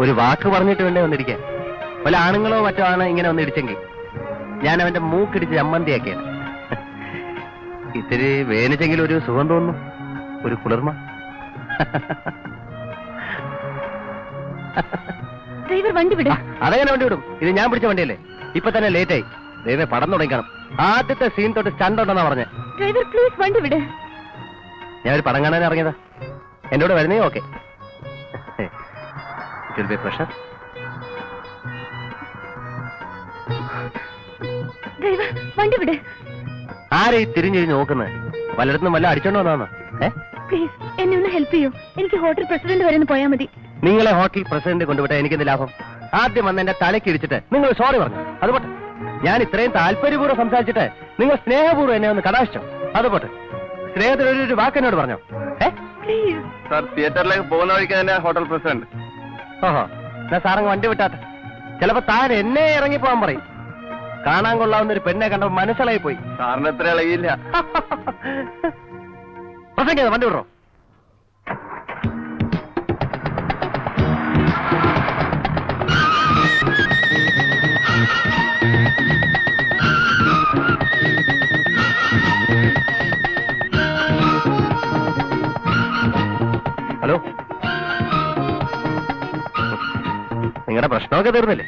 ഒരു വാക്ക് പറഞ്ഞിട്ട് വേണ്ടേ വന്നിരിക്കാൻ. പല ആണുങ്ങളോ മറ്റോ ആണ് ഇങ്ങനെ വന്നിടിച്ചെങ്കിൽ ഞാൻ അവന്റെ മൂക്കിടിച്ച് ചമ്മന്തിയാക്കിയാണ്. ഇത്തിരി വേനിച്ചെങ്കിലും ഒരു സുഖം തോന്നുന്നു, ഒരു കുളിർമ. വണ്ടി വിടും. അതെങ്ങനെ വണ്ടി വിടും? ഇത് ഞാൻ പിടിച്ച വണ്ടിയല്ലേ. ഇപ്പൊ തന്നെ ലേറ്റ് ആയി. ദൈവമേ, പടം തുടങ്ങിക്കണം. ആദ്യത്തെ സീൻ തൊട്ട് സ്റ്റണ്ട് ഉണ്ടെന്നാ പറഞ്ഞേ. ഡ്രൈവർ പ്ലീസ് വണ്ടി വിട്. ഞാൻ ഒരു പടം കാണാൻ ഇറങ്ങിയതാ. എന്റെ കൂടെ വരുന്നേ? ഓക്കെ. പ്രഷർ. ഡ്രൈവർ വണ്ടി വിട്. ആരെ തിരിഞ്ഞിരിഞ്ഞ് നോക്കുന്നത്? പലയിടത്തും വല്ല അടിച്ചോണ്ട് വന്നാന്നോ? പ്ലീസ് എന്നെ ഒന്ന് ഹെൽപ്പ് ചെയ്യൂ. എനിക്ക് ഹോട്ടൽ പ്രസിഡന്റ് വരെ ഒന്ന് പോയാൽ മതി. നിങ്ങളെ ഹോട്ടൽ പ്രസിഡന്റ് കൊണ്ടുവിട്ടാ എനിക്കെന്ത് ലാഭം? ആദ്യം വന്ന് എന്റെ തലയ്ക്ക് ഇടിച്ചിട്ട് നിങ്ങൾ സോറി പറഞ്ഞു. അതുപോട്ടെ, ഞാൻ ഇത്രയും താല്പര്യപൂർവ്വം സംസാരിച്ചിട്ട് നിങ്ങൾ സ്നേഹപൂർവ്വം എന്നെ ഒന്ന് കടാശിച്ചോ. അതുപോട്ടെ, സ്നേഹത്തിൽ ഒരു വാക്കെന്നോട് പറഞ്ഞോ? സാർ, തിയേറ്ററിലേക്ക് പോകുന്ന വഴിക്ക് തന്നെ ഹോട്ടൽ പ്രസിഡന്റ്. ഓഹോ, എന്നാ സാറങ്ങ് വണ്ടി വിട്ടാട്ടെ. ചിലപ്പോ താൻ എന്നെ ഇറങ്ങിപ്പോവാൻ പറയും. കാണാൻ കൊള്ളാവുന്ന ഒരു പെണ്ണെ കണ്ടപ്പോ മനസ്സിലായി പോയി. സാറിന് എത്ര ഇളകിയില്ല. പ്രസംഗം വണ്ടി വിടറോ? ഹലോ, നിങ്ങളുടെ പ്രശ്നമൊക്കെ തീർന്നില്ലേ?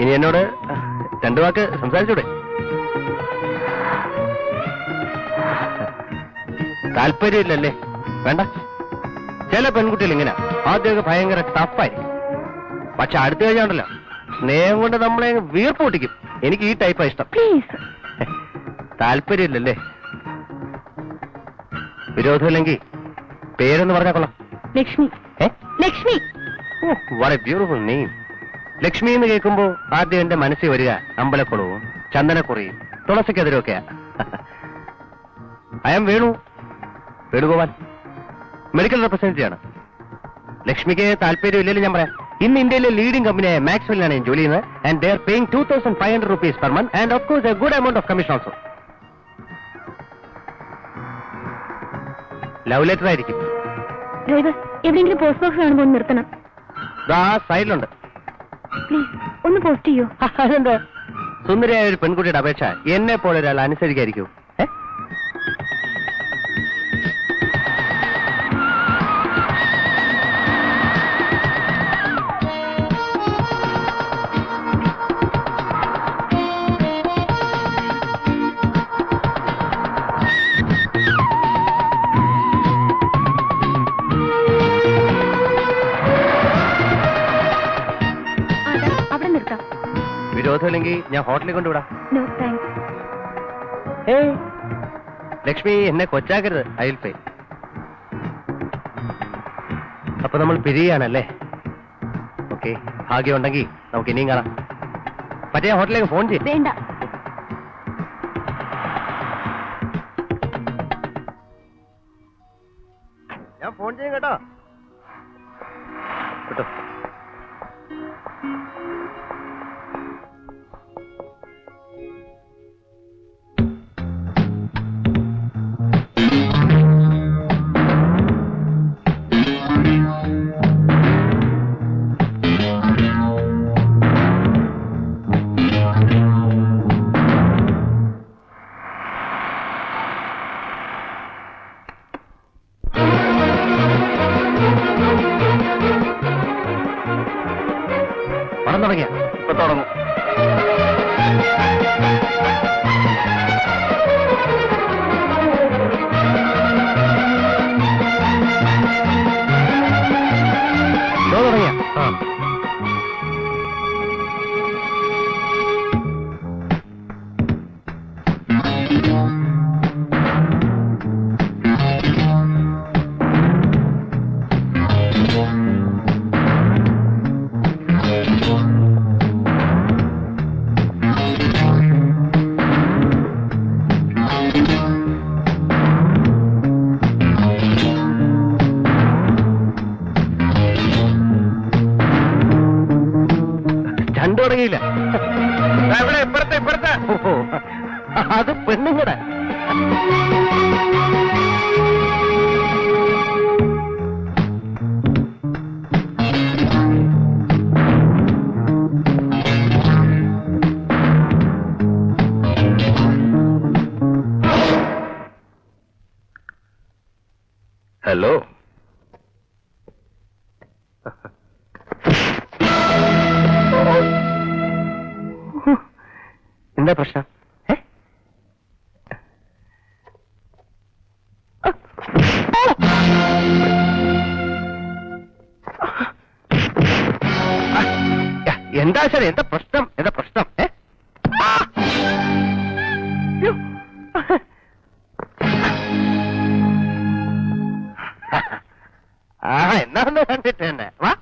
ഇനി എന്നോട് രണ്ടു വാക്ക് സംസാരിച്ചൂടെ? താല്പര്യമില്ലല്ലേ? വേണ്ട. ചില പെൺകുട്ടികൾ ഇങ്ങനെ ആദ്യമൊക്കെ ഭയങ്കര ടഫായിരിക്കും. പക്ഷെ അടുത്ത് കഴിഞ്ഞാണ്ടല്ലോ സ്നേഹം കൊണ്ട് നമ്മളെ വീർപ്പ് പൊട്ടിക്കും. എനിക്ക് ഈ ടൈപ്പാ ഇഷ്ടം. താല്പര്യമില്ലല്ലേ? വിരോധമില്ലെങ്കിൽ പേരൊന്ന് പറഞ്ഞാൽ കൊള്ളാം. ലക്ഷ്മി. ലക്ഷ്മി. വളരെ ബ്യൂട്ടിഫുൾ നെയിം. ലക്ഷ്മി എന്ന് കേൾക്കുമ്പോ ആദ്യം എന്റെ മനസ്സിൽ വരിക അമ്പലക്കുളവും ചന്ദനക്കുറിയും തുളസിക്കെതിരൊക്കെയാ. I am Venugopal, medical representative ആണ്. ലക്ഷ്മിക്ക് താല്പര്യമില്ലെങ്കിലും ഞാൻ പറയാം. ഇന്ന് ഇന്ത്യയിലെ ലീഡിംഗ് കമ്പനിയായ മാക്സ്വെല്ലിലാണ് ഞാൻ ജോലി ചെയ്യുന്നത്. And they are paying 2500 rupees per month and of course a good amount of commission also. Love letter ആയിരിക്കും. ഡ്രൈവർ, എവിടെയെങ്കിലും പോസ്റ്റ് ബോക്സ് കാണുമ്പോൾ നിർത്തണം. സൈഡിലുണ്ട്. പ്ലീസ് ഒന്ന് പോസ്റ്റ് ചെയ്യൂ. അതെന്താ? സുന്ദരിയായ ഒരു പെൺകുട്ടിയുടെ അപേക്ഷ എന്നെ പോലെ ഒരാൾ അനുസരിക്കായിരിക്കും? വിരോധമില്ലെങ്കിൽ ഞാൻ ഹോട്ടലിൽ കൊണ്ടുവിടാം. ലക്ഷ്മി, എന്നെ കൊച്ചാക്കരുത്. I will pay. അപ്പൊ നമ്മൾ പിരിയാണല്ലേ? ഓക്കെ, ഭാഗ്യമുണ്ടെങ്കിൽ നമുക്ക് ഇനിയും കാണാം. മറ്റേ ഹോട്ടലിലേക്ക് ഫോൺ ചെയ്യും. വേണ്ട. ഞാൻ ഫോൺ ചെയ്യും കേട്ടോ. കേട്ടോ. പണം തുടങ്ങിയ ഇപ്പൊ തുടങ്ങും. തുടങ്ങിയ ഹലോ. എന്താ പ്രശ്നം? എന്താ ശരി, എന്താ പ്രശ്നം? എന്താ പ്രശ്നം? എന്നാന്ന് കണ്ടിട്ട് തന്നെ വാ.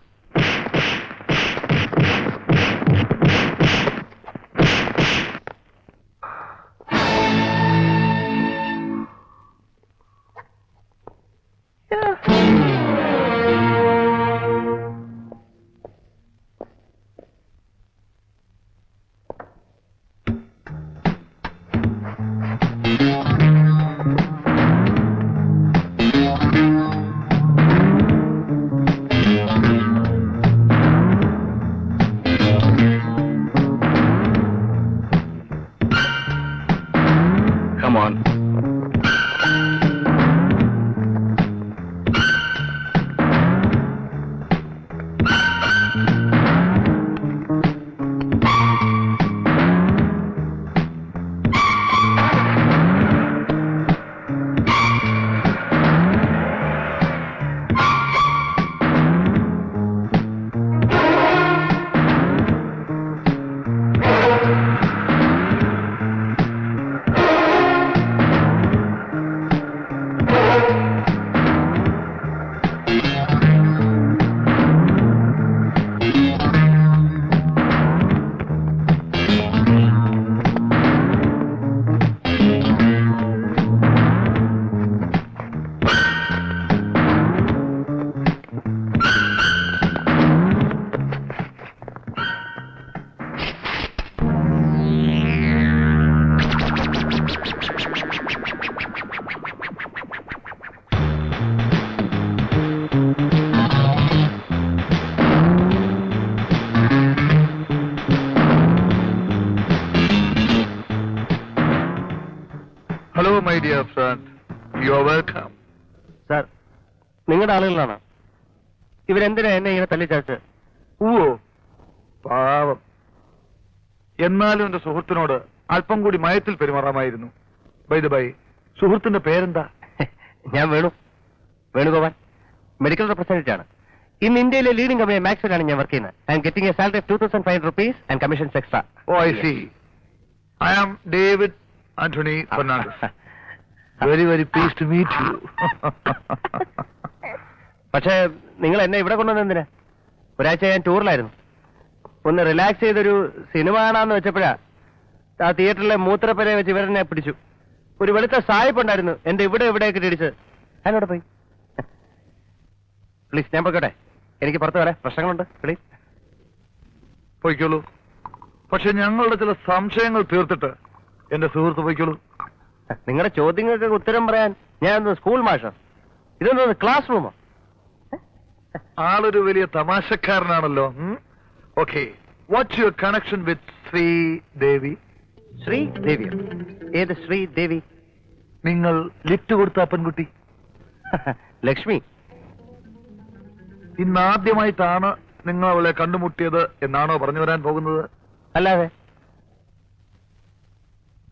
Come on. Hello, my dear friend. You are welcome. Sir, നിങ്ങളുടെ ആളുകളാണ് ഇവരെന്തിനാ എന്നെ ഇങ്ങനെ തല്ലിച്ചത്? ഓ പാവം. എന്നാലും എന്റെ സുഹൃത്തിനോട് അല്പം കൂടി മയത്തിൽ പെരുമാറാമായിരുന്നു. ബൈ ദ ബൈ, സുഹൃത്തിന്റെ പേരെന്താ? ഞാൻ വേണുഗോപാൽ, മെഡിക്കൽ റെപ്രസെന്റേറ്റീവ് ആണ്. ഇന്ന് ഇന്ത്യയിലെ ലീഡിംഗ് കമ്പനി മാക്സ്വെല്ലാണ് ഞാൻ വർക്ക് ചെയ്യുന്നത്. I am getting a salary of 2500 rupees and commissions extra. Oh I see. I am David Antony Fernandes. Very very pleased to meet you. പക്ഷേ നിങ്ങൾ എന്നെ ഇവിടെ കൊണ്ടുവന്ന എന്തിനാ? ഒരാഴ്ച ഞാൻ ടൂറിലായിരുന്നു. ഒന്ന് റിലാക്സ് ചെയ്തൊരു സിനിമ കാണാന്ന് വെച്ചപ്പോഴാ ആ തിയേറ്ററിലെ മൂത്രപ്പരെ വെച്ച് ഇവരെന്നെ പിടിച്ചു. ഒരു വെളുത്ത സായിപ്പ് ഉണ്ടായിരുന്നു എന്റെ ഇവിടെയൊക്കെ ഇടിച്ചത്. ഞാനോടെ പോയി. പ്ലീസ്, ഞാൻ പോയിക്കോട്ടെ. എനിക്ക് പുറത്ത് വരാം, പ്രശ്നങ്ങളുണ്ട്. പ്ലീസ് പോയിക്കോളൂ. പക്ഷെ ഞങ്ങളുടെ ചില സംശയങ്ങൾ തീർത്തിട്ട് എന്റെ സുഹൃത്ത് പോയിക്കോളൂ. നിങ്ങളുടെ ചോദ്യങ്ങൾക്ക് ഉത്തരം പറയാൻ ഞാൻ സ്കൂൾ മാഷോ? ഇതൊന്നും ക്ലാസ് റൂമോ? ആളൊരു വലിയ തമാശക്കാരനാണല്ലോ. Okay, what's your connection with Sridevi? ശ്രീദേവിയോ? ഏത് ശ്രീദേവി? നിങ്ങൾ ലിഫ്റ്റ് കൊടുത്ത പെൺകുട്ടി ലക്ഷ്മി. ഇന്നാദ്യമായിട്ടാണ് നിങ്ങൾ അവളെ കണ്ടുമുട്ടിയത് എന്നാണോ പറഞ്ഞു വരാൻ പോകുന്നത്? അല്ലാതെ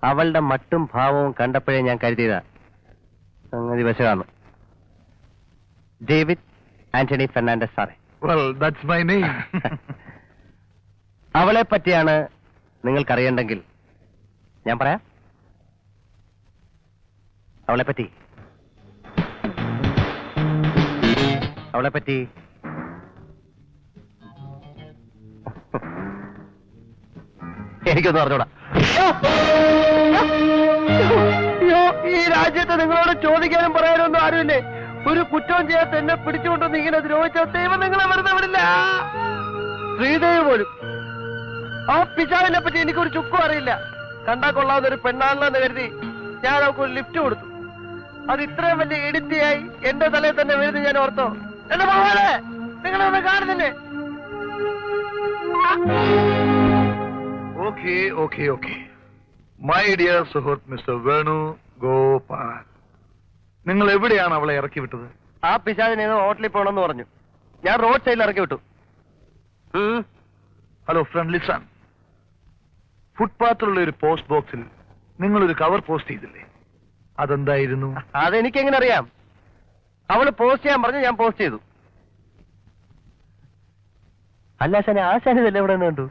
അവളുടെ മട്ടും ഭാവവും കണ്ടപ്പോഴേ ഞാൻ കരുതിയതാ സംഗതി വശമാണ്. ഡേവിഡ് ആന്റണി ഫെർണാണ്ടസ് സാറേ. Well, that's my name. അവളെ പറ്റിയാണ് നിങ്ങൾക്കറിയണ്ടെങ്കിൽ ഞാൻ പറയാം. അവളെപ്പറ്റി എനിക്കൊന്നും അറിഞ്ഞൂടാ. ഈ രാജ്യത്ത് നിങ്ങളോട് ചോദിക്കാനും പറയാനൊന്നും ആരുമില്ലേ? ഒരു കുറ്റവും ചെയ്യാത്ത എന്നെ പിടിച്ചുകൊണ്ടൊന്ന് ഇങ്ങനെ ദ്രോഹിച്ച ദൈവം നിങ്ങളെ വെറുതെ വിടില്ല. ശ്രീദേവി പോലും. ആ പിശാവിനെ പറ്റി എനിക്കൊരു ചുക്കും അറിയില്ല. കണ്ടാ കൊള്ളാവുന്ന ഒരു പെണ്ണാണെന്ന് കരുതി ഞാൻ അവൾക്ക് ഒരു ലിഫ്റ്റ് കൊടുത്തു. അത് ഇത്രയും വലിയ ഇടിത്തിയായി എന്റെ തലയിൽ തന്നെ വീഴുന്നു. ഞാൻ ഓർത്തോ എന്റെ മോഹനെ നിങ്ങളൊന്ന് കാണുന്നില്ലേ? ഓക്കെ. മൈ ഡിയർ സുഹൃത്ത് മിസ്റ്റർ വേണു ഗോപാൽ, നിങ്ങൾ എവിടെയാണ് അവളെ ഇറക്കി വിട്ടത്? ആ പിശാചിനെ ഹോട്ടലിൽ പോകണമെന്ന് പറഞ്ഞു. ഞാൻ റോഡ് സൈഡിൽ ഇറക്കി വിട്ടു. Hello friend listen. ഫുട്പാത്തിലുള്ള ഒരു പോസ്റ്റ് ബോക്സിൽ നിങ്ങളൊരു കവർ പോസ്റ്റ് ചെയ്തില്ലേ? അതെന്തായിരുന്നു? അതെനിക്കെങ്ങനെ അറിയാം? അവള് പോസ്റ്റ് ചെയ്യാൻ പറഞ്ഞു, ഞാൻ പോസ്റ്റ് ചെയ്തു. അല്ല ആശാനെ, ആശാന് ഇതല്ലേ ഇവിടെ നിന്ന് കണ്ടു?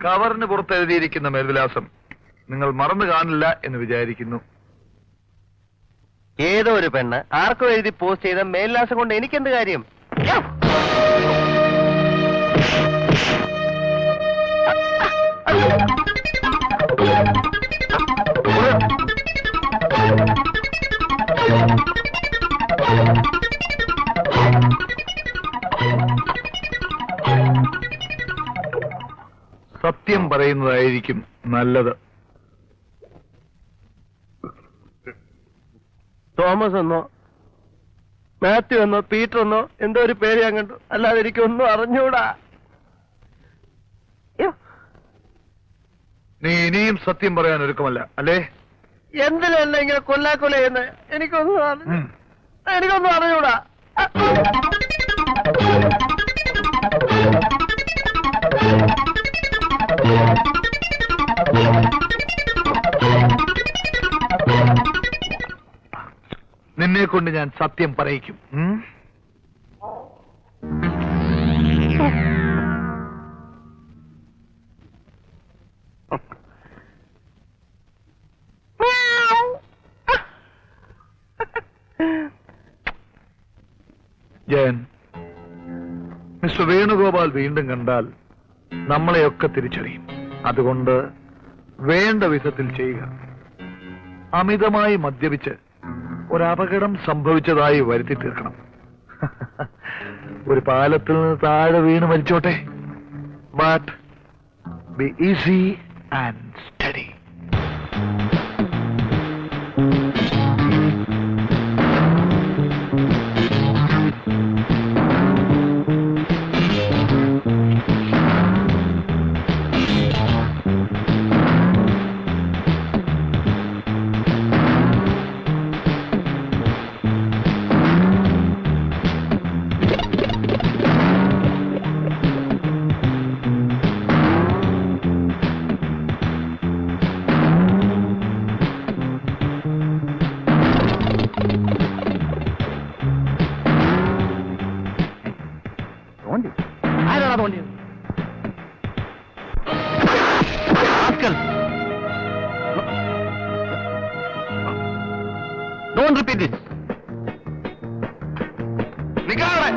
കവറിന് പുറത്ത് എഴുതിയിരിക്കുന്ന മേൽവിലാസം നിങ്ങൾ മറന്നു കാണില്ല എന്ന് വിചാരിക്കുന്നു. ഏതോ ഒരു പെണ്ണ് ആർക്കോ എഴുതി പോസ്റ്റ് ചെയ്ത മേൽവിലാസം കൊണ്ട് എനിക്കെന്ത് കാര്യം? സത്യം പറയുന്നതായിരിക്കും നല്ലത്. തോമസ് എന്നോ മാത്യു എന്നോ പീറ്റർ എന്നോ എന്തോ ഒരു പേര് ഞാൻ കണ്ടു. അല്ലാതെ എനിക്കൊന്നും അറിഞ്ഞൂടാ. നീ ഇനിയും സത്യം പറയാൻ ഒരുക്കമല്ല അല്ലേ? എന്തിനല്ല ഇങ്ങനെ കൊല്ലാക്കൊല ചെയ്യുന്നത്? എനിക്കൊന്നും അറിഞ്ഞൂടാ. നിന്നെ കൊണ്ട് ഞാൻ സത്യം പറയിക്കും. ജയൻ, മിസ്റ്റർ വേണുഗോപാൽ വീണ്ടും കണ്ടാൽ നമ്മളെയൊക്കെ തിരിച്ചറിയും. അതുകൊണ്ട് വേണ്ട വിധത്തിൽ ചെയ്യുക. അമിതമായി മദ്യപിച്ച് ഒരപകടം സംഭവിച്ചതായി വരുത്തി തീർക്കണം. ഒരു പാലത്തിൽ നിന്ന് താഴെ വീണ് മരിച്ചോട്ടെ. But be easy and study. ആരാണ് തോന്നിയത്? Don't repeat it. നിക്കാതെ.